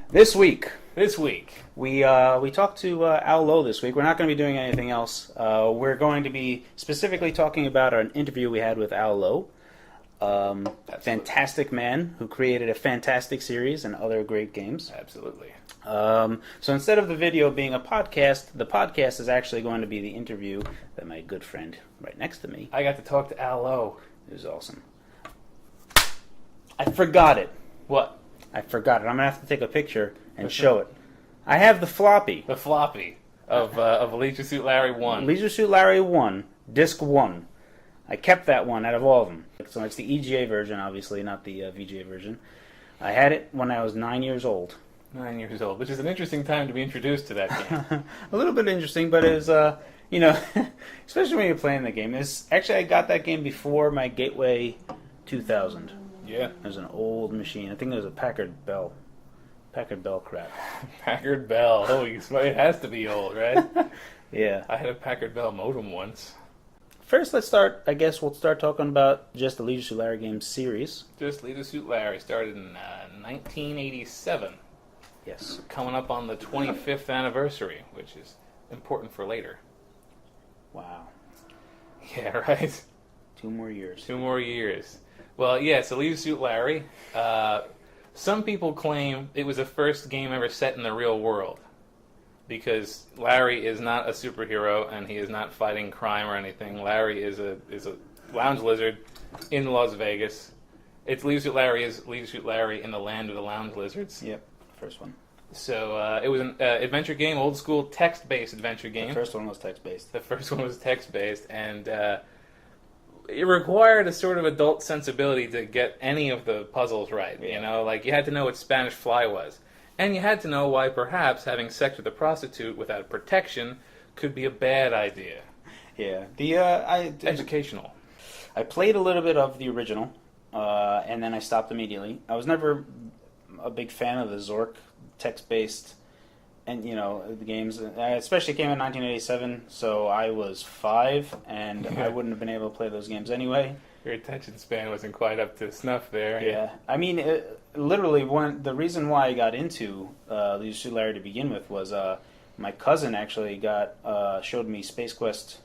This week, This week, we talked to Al Lowe this week. We're not going to be doing anything else. We're going to be specifically talking about an interview we had with Al Lowe, a fantastic man who created a fantastic series and other great games. absolutely. So instead of the video being a podcast, the podcast is actually going to be the interview that my good friend right next to me. I got to talk to Al Lowe. It was awesome. I forgot it. What? I'm going to have to take a picture and show it. I have the floppy. The floppy of Leisure Suit Larry 1. Leisure Suit Larry 1, Disc 1. I kept that one out of all of them. So it's the EGA version, obviously, not the VGA version. I had it when I was 9 years old. 9 years old, which is an interesting time to be introduced to that game. A little bit interesting, but it was, especially when you're playing the game. Actually, I got that game before my Gateway 2000. Yeah. It was an old machine. I think it was a Packard Bell. Packard Bell crap. Packard Bell. Oh, it has to be old, right? Yeah. I had a Packard Bell modem once. First, we'll start talking about just the Leisure Suit Larry Games series. Just Leisure Suit Larry started in 1987. Yes. Coming up on the 25th anniversary, which is important for later. Wow. Yeah, right? 2 more years. 2 more years. Well, yeah, so Leisure Suit Larry. Some people claim it was the first game ever set in the real world. Because Larry is not a superhero and he is not fighting crime or anything. Larry is a lounge lizard in Las Vegas. It's Leisure Suit Larry is Leisure Suit Larry in the land of the lounge lizards. Yep, first one. So it was an adventure game, old school text-based adventure game. The first one was text-based. The first one was text-based, and it required a sort of adult sensibility to get any of the puzzles right. Yeah. You know, like you had to know what Spanish fly was. And you had to know why perhaps having sex with a prostitute without protection could be a bad idea. Yeah. Educational. I played a little bit of the original, and then I stopped immediately. I was never a big fan of the Zork text-based, and the games. Especially came in 1987, so I was 5, and I wouldn't have been able to play those games anyway. Your attention span wasn't quite up to snuff there. Yeah. I mean, literally, the reason why I got into Leisure Suit Larry to begin with was my cousin actually showed me Space Quest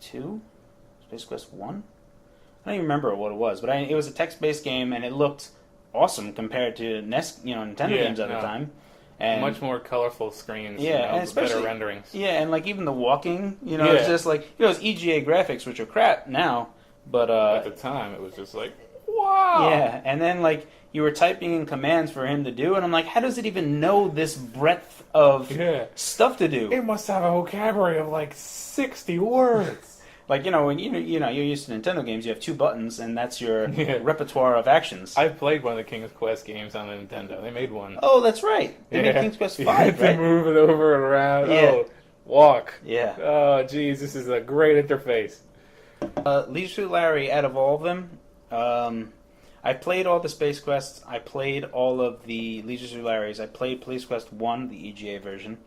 2? Space Quest 1? I don't even remember what it was, but it was a text-based game, and it looked awesome compared to Nintendo games at the time. And much more colorful screens, and especially better renderings. Yeah, and like even the walking, it's just like, it's EGA graphics, which are crap now, but at the time it was just like, wow. Yeah, and then like you were typing in commands for him to do, and I'm like, how does it even know this breadth of stuff to do? It must have a vocabulary of like 60 words. Like, when you're used to Nintendo games, you have 2 buttons, and that's your repertoire of actions. I played one of the King's Quest games on the Nintendo. They made one. Oh, that's right. They made King's Quest 5, right? You had to move it over and around. Yeah. Oh, walk. Yeah. Oh, geez, this is a great interface. Leisure Suit Larry, out of all of them, I played all the Space Quests. I played all of the Leisure Suit Larrys. I played Police Quest 1, the EGA version.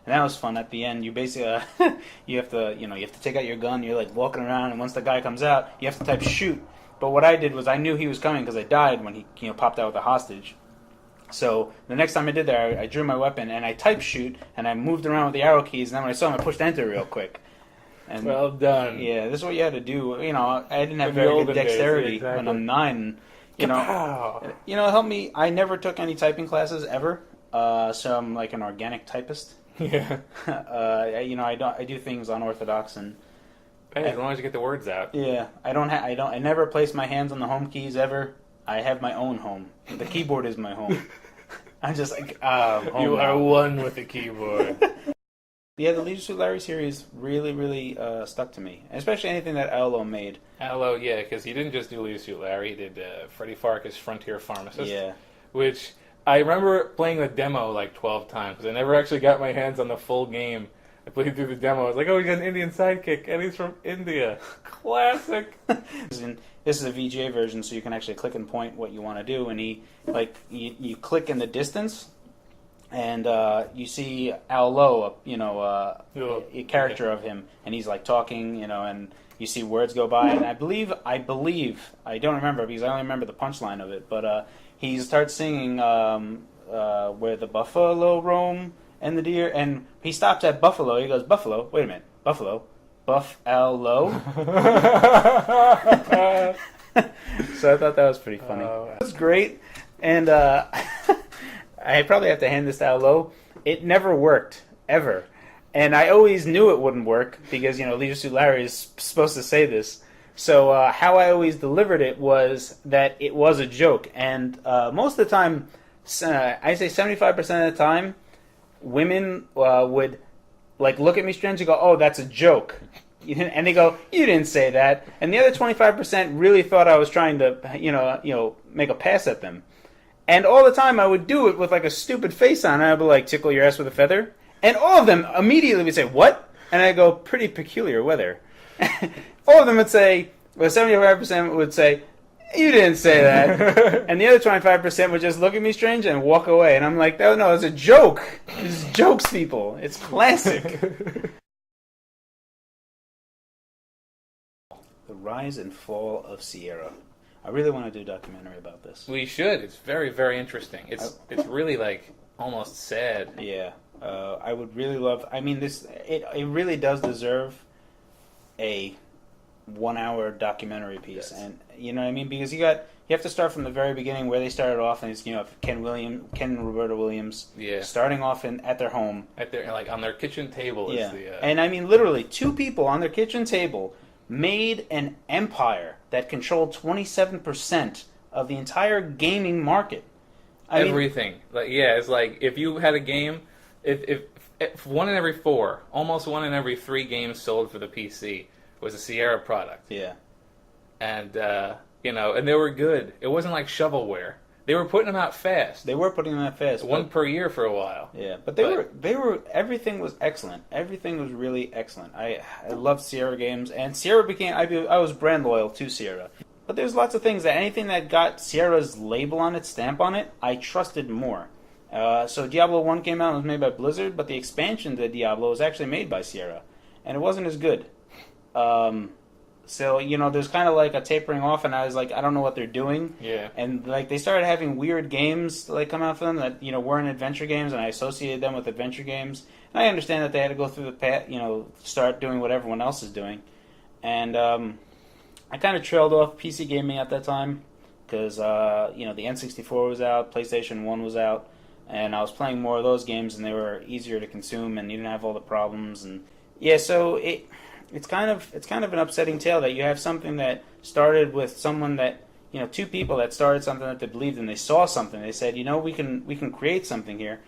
And that was fun. At the end, you basically you have to take out your gun. You're like walking around, and once the guy comes out, you have to type shoot. But what I did was I knew he was coming because I died when he popped out with a hostage. So the next time I did that, I drew my weapon and I typed shoot, and I moved around with the arrow keys. And then when I saw him, I pushed enter real quick. And well done. Yeah, this is what you had to do. I didn't have very good dexterity exactly. when I'm 9. It helped me. I never took any typing classes ever, so I'm like an organic typist. Yeah. I do things unorthodox, and hey, as long as you get the words out. Yeah, I never place my hands on the home keys ever. I have my own home. The keyboard is my home. I'm just like, home you now. are one with the keyboard. Yeah, the Leisure Suit Larry series really, really stuck to me, especially anything that Al Lowe made. Al Lowe, yeah, because he didn't just do Leisure Suit Larry. He did Freddie Farkas' Frontier Pharmacist. Yeah. Which I remember playing the demo like 12 times because I never actually got my hands on the full game. I played through the demo. I was like, oh, he's got an Indian sidekick, and he's from India. Classic. This is a VGA version, so you can actually click and point what you want to do, and you click in the distance, and you see Al Lowe, a character of him, and he's like talking, and you see words go by, and I believe, I don't remember because I only remember the punchline of it, but he starts singing where the buffalo roam and the deer, and he stops at buffalo. He goes, buffalo. Wait a minute, buffalo, buff-al-lo. So I thought that was pretty funny. It was great, and I probably have to hand this to Lowe. It never worked ever, and I always knew it wouldn't work because Leisure Suit Larry is supposed to say this. So how I always delivered it was that it was a joke, and most of the time, I say 75% of the time, women would look at me strange and go, "Oh, that's a joke," and they go, "You didn't say that," and the other 25% really thought I was trying to make a pass at them, and all the time I would do it with a stupid face on, and I'd be like, "Tickle your ass with a feather," and all of them immediately would say, "What?" And I go, "Pretty peculiar weather." All of them would say, 75% would say, "You didn't say that," and the other 25% would just look at me strange and walk away. And I'm like, no, it's a joke. It's jokes, people. It's classic. The rise and fall of Sierra. I really want to do a documentary about this. We should. It's very, very interesting. It's really almost sad. Yeah, I would really love. I mean, it really does deserve a 1-hour documentary piece, yes. And you know what I mean, because you have to start from the very beginning where they started off, and it's Ken and Roberta Williams, starting off at their home, at their on their kitchen table. Yeah, and I mean literally 2 people on their kitchen table made an empire that controlled 27% of the entire gaming market. Everything, it's like if you had a game, if 1 in every 4, almost 1 in every 3 games sold for the PC was a Sierra product. Yeah. And, and they were good. It wasn't like shovelware. They were putting them out fast. They were putting them out fast. One per year for a while. Yeah, but they were, everything was excellent. Everything was really excellent. I loved Sierra games, and Sierra I was brand loyal to Sierra. But there's lots of things anything that got Sierra's label on it, stamp on it, I trusted more. So Diablo 1 came out and was made by Blizzard, but the expansion to Diablo was actually made by Sierra, and it wasn't as good. So there's kind of a tapering off, and I was like, I don't know what they're doing. Yeah. And they started having weird games come out for them that weren't adventure games, and I associated them with adventure games. And I understand that they had to go through the path, start doing what everyone else is doing. And I kind of trailed off PC gaming at that time because the N64 was out, PlayStation 1 was out, and I was playing more of those games, and they were easier to consume, and you didn't have all the problems. And yeah, so It's kind of an upsetting tale that you have something that started with someone that 2 people that started something that they believed in. They saw something. They said, we can create something here,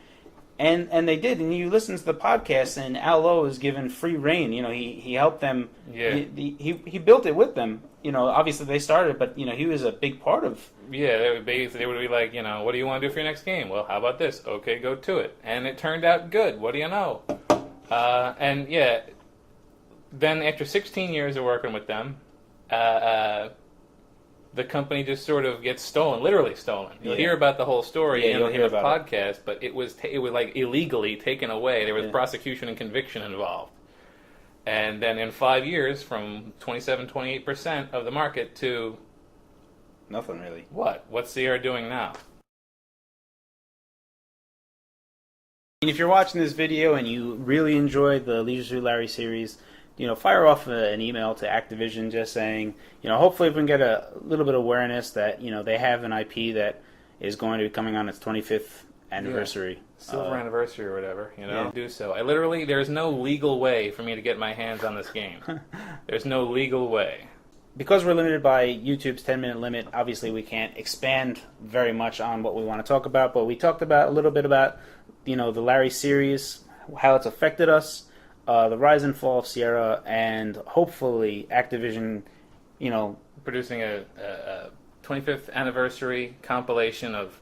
and they did. And you listen to the podcast, and Lowe is given free reign. He helped them. Yeah. He built it with them. Obviously they started, but he was a big part of. Yeah, they would be like, what do you want to do for your next game? Well, how about this? Okay, go to it. And it turned out good. What do you know? And yeah. Then after 16 years of working with them, the company just sort of gets stolen, literally stolen. You'll hear about the whole story in the podcast, but it was illegally taken away. There was prosecution and conviction involved. And then in 5 years, from 28% of the market to... nothing, really. What? What's Sierra doing now? If you're watching this video and you really enjoyed the Leisure Suit Larry series, fire off an email to Activision just saying, hopefully we can get a little bit of awareness that, they have an IP that is going to be coming on its 25th anniversary. Silver anniversary or whatever, do so. There's no legal way for me to get my hands on this game. There's no legal way. Because we're limited by YouTube's 10-minute limit, obviously we can't expand very much on what we want to talk about, but we talked about a little bit about, the Larry series, how it's affected us, the rise and fall of Sierra, and hopefully Activision, producing a 25th anniversary compilation of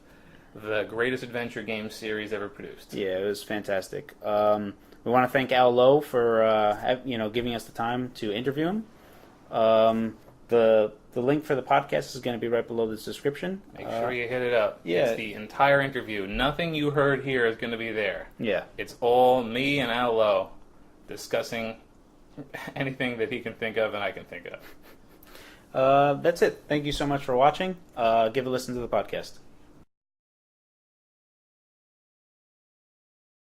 the greatest adventure game series ever produced. Yeah, it was fantastic. We want to thank Lowe for giving us the time to interview him. The link for the podcast is going to be right below this description. Make sure you hit it up. Yeah. It's the entire interview. Nothing you heard here is going to be there. Yeah. It's all me and Lowe discussing anything that he can think of and I can think of. That's it. Thank you so much for watching. Give a listen to the podcast.